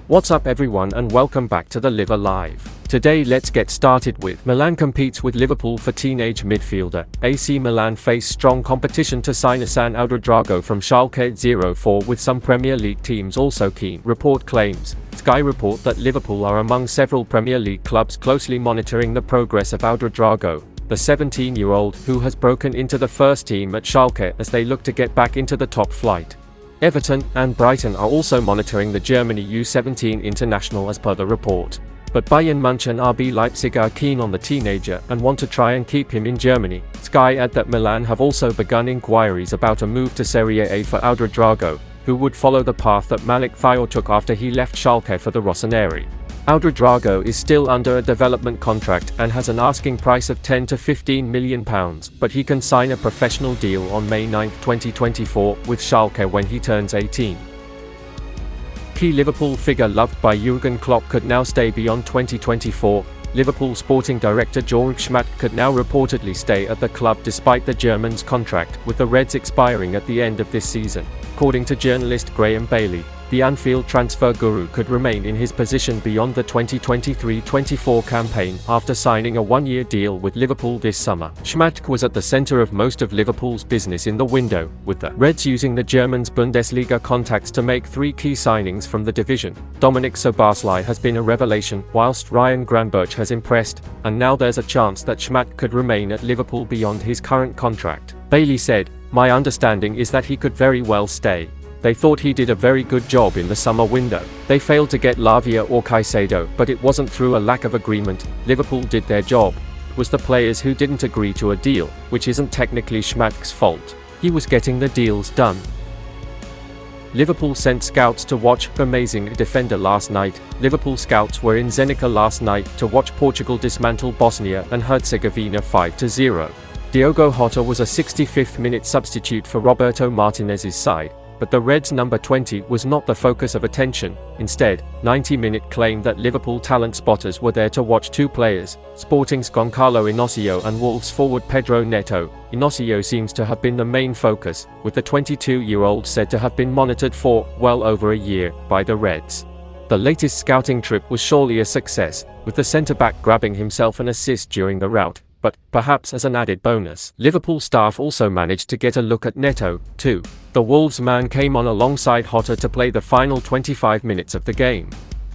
What's up everyone and welcome back to the Live Alive. Today let's get started with Milan competes with Liverpool for teenage midfielder. AC Milan face strong competition to sign Hasan Ouedraogo from Schalke 04 with some Premier League teams also keen. Report claims. Sky report that Liverpool are among several Premier League clubs closely monitoring the progress of Ouedraogo, the 17-year-old who has broken into the first team at Schalke as they look to get back into the top flight. Everton and Brighton are also monitoring the Germany U17 international as per the report. But Bayern Munich and RB Leipzig are keen on the teenager and want to try and keep him in Germany. Sky add that Milan have also begun inquiries about a move to Serie A for Ouedraogo, who would follow the path that Malik Thiaw took after he left Schalke for the Rossoneri. Ouedraogo is still under a development contract and has an asking price of £10 to £15 million, but he can sign a professional deal on May 9, 2024 with Schalke when he turns 18. Key Liverpool figure loved by Jurgen Klopp could now stay beyond 2024. Liverpool sporting director Jörg Schmatt could now reportedly stay at the club despite the German's contract with the Reds expiring at the end of this season. According to journalist Graham Bailey, the Anfield transfer guru could remain in his position beyond the 2023-24 campaign after signing a one-year deal with Liverpool this summer. Schmatt was at the centre of most of Liverpool's business in the window, with the Reds using the Germans' Bundesliga contacts to make three key signings from the division. Dominik Szoboszlai has been a revelation, whilst Ryan Gravenberch has impressed, and now there's a chance that Schmatt could remain at Liverpool beyond his current contract. Bailey said, "My understanding is that he could very well stay. They thought he did a very good job in the summer window. They failed to get Lavia or Caicedo, but it wasn't through a lack of agreement. Liverpool did their job. It was the players who didn't agree to a deal, which isn't technically Schmatt's fault. He was getting the deals done." Liverpool sent scouts to watch amazing defender last night. Liverpool scouts were in Zenica last night to watch Portugal dismantle Bosnia and Herzegovina 5-0. Diogo Jota was a 65th minute substitute for Roberto Martinez's side, but the Reds' number 20 was not the focus of attention. Instead, 90-minute claimed that Liverpool talent spotters were there to watch two players, Sporting's Goncalo Inacio and Wolves forward Pedro Neto. Inacio seems to have been the main focus, with the 22-year-old said to have been monitored for well over a year by the Reds. The latest scouting trip was surely a success, with the centre-back grabbing himself an assist during the rout. But, perhaps as an added bonus, Liverpool staff also managed to get a look at Neto, too. The Wolves man came on alongside Jota to play the final 25 minutes of the game.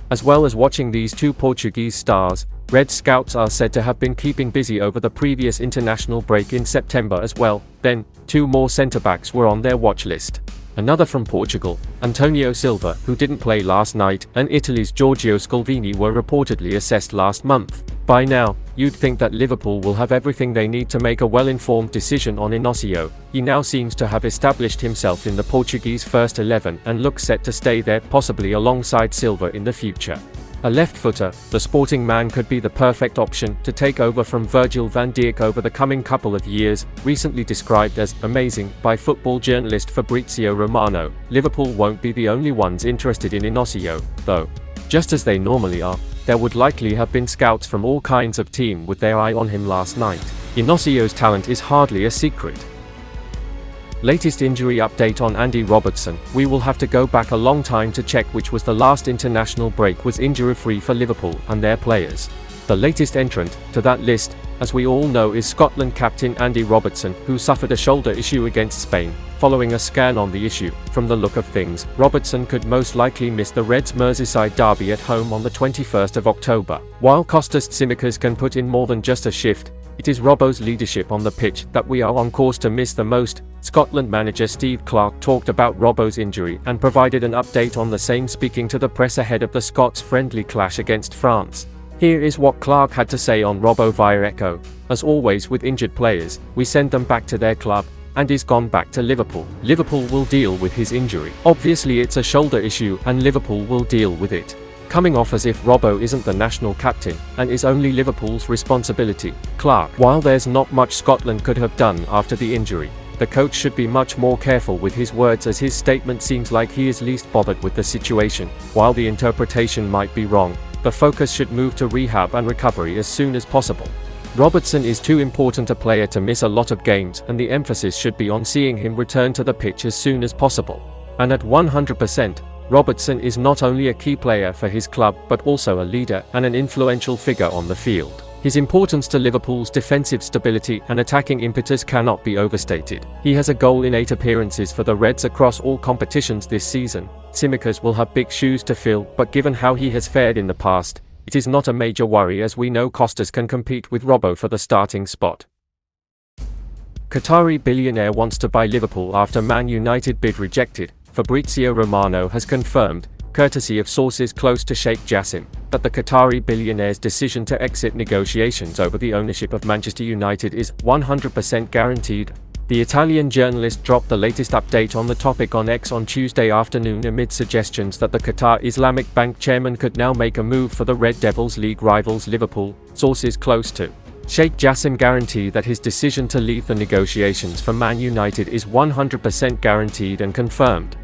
As well as watching these two Portuguese stars, Red scouts are said to have been keeping busy over the previous international break in September as well. Then, two more centre-backs were on their watch list. Another from Portugal, Antonio Silva, who didn't play last night, and Italy's Giorgio Scolvini were reportedly assessed last month. By now, you'd think that Liverpool will have everything they need to make a well-informed decision on Inacio. He now seems to have established himself in the Portuguese first 11 and looks set to stay there, possibly alongside Silva in the future. A left-footer, the Sporting man could be the perfect option to take over from Virgil van Dijk over the coming couple of years, recently described as amazing by football journalist Fabrizio Romano. Liverpool won't be the only ones interested in Inacio, though. Just as they normally are, there would likely have been scouts from all kinds of teams with their eye on him last night. Inacio's talent is hardly a secret. Latest injury update on Andy Robertson. We will have to go back a long time to check which was the last international break was injury-free for Liverpool and their players. The latest entrant to that list, as we all know, is Scotland captain Andy Robertson, who suffered a shoulder issue against Spain. Following a scan on the issue, from the look of things, Robertson could most likely miss the Reds' Merseyside derby at home on the 21st of October. While Kostas Tsimikas can put in more than just a shift, it is Robbo's leadership on the pitch that we are on course to miss the most. Scotland manager Steve Clarke talked about Robbo's injury and provided an update on the same, speaking to the press ahead of the Scots' friendly clash against France. Here is what Clarke had to say on Robbo via Echo. "As always with injured players, we send them back to their club, and he's gone back to Liverpool. Liverpool will deal with his injury. Obviously it's a shoulder issue and Liverpool will deal with it. Coming off as if Robbo isn't the national captain, and is only Liverpool's responsibility." Clarke. While there's not much Scotland could have done after the injury, the coach should be much more careful with his words, as his statement seems like he is least bothered with the situation. While the interpretation might be wrong, the focus should move to rehab and recovery as soon as possible. Robertson is too important a player to miss a lot of games, and the emphasis should be on seeing him return to the pitch as soon as possible. And at 100%, Robertson is not only a key player for his club but also a leader and an influential figure on the field. His importance to Liverpool's defensive stability and attacking impetus cannot be overstated. He has a goal in 8 appearances for the Reds across all competitions this season. Tsimikas will have big shoes to fill, but given how he has fared in the past, it is not a major worry as we know Costas can compete with Robbo for the starting spot. Qatari billionaire wants to buy Liverpool after Man United bid rejected. Fabrizio Romano has confirmed, courtesy of sources close to Sheikh Jassim, that the Qatari billionaire's decision to exit negotiations over the ownership of Manchester United is 100% guaranteed. The Italian journalist dropped the latest update on the topic on X on Tuesday afternoon amid suggestions that the Qatar Islamic Bank chairman could now make a move for the Red Devils league rivals Liverpool. Sources close to Sheikh Jassim guarantee that his decision to leave the negotiations for Man United is 100% guaranteed and confirmed.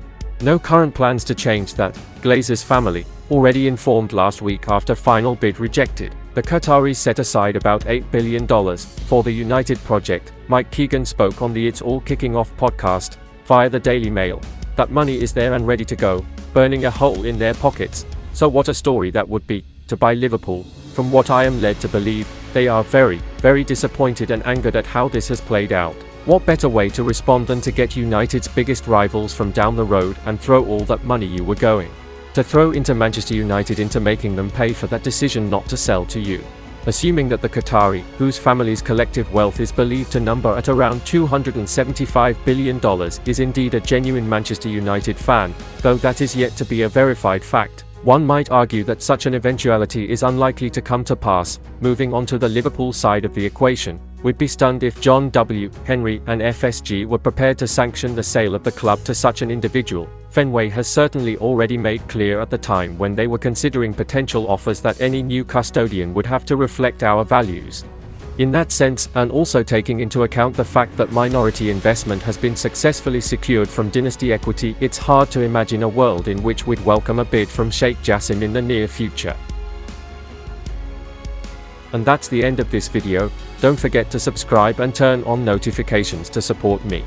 No current plans to change that, Glazer's family, already informed last week after final bid rejected. The Qataris set aside about $8 billion for the United project. Mike Keegan spoke on the It's All Kicking Off podcast, via the Daily Mail. That money is there and ready to go, burning a hole in their pockets. So what a story that would be, to buy Liverpool. From what I am led to believe, they are very, very disappointed and angered at how this has played out. What better way to respond than to get United's biggest rivals from down the road and throw all that money you were going to throw into Manchester United into making them pay for that decision not to sell to you. Assuming that the Qatari, whose family's collective wealth is believed to number at around $275 billion, is indeed a genuine Manchester United fan, though that is yet to be a verified fact. One might argue that such an eventuality is unlikely to come to pass. Moving on to the Liverpool side of the equation, we'd be stunned if John W. Henry and FSG were prepared to sanction the sale of the club to such an individual. Fenway has certainly already made clear at the time when they were considering potential offers that any new custodian would have to reflect our values. In that sense, and also taking into account the fact that minority investment has been successfully secured from Dynasty Equity, it's hard to imagine a world in which we'd welcome a bid from Sheikh Jassim in the near future. And that's the end of this video. Don't forget to subscribe and turn on notifications to support me.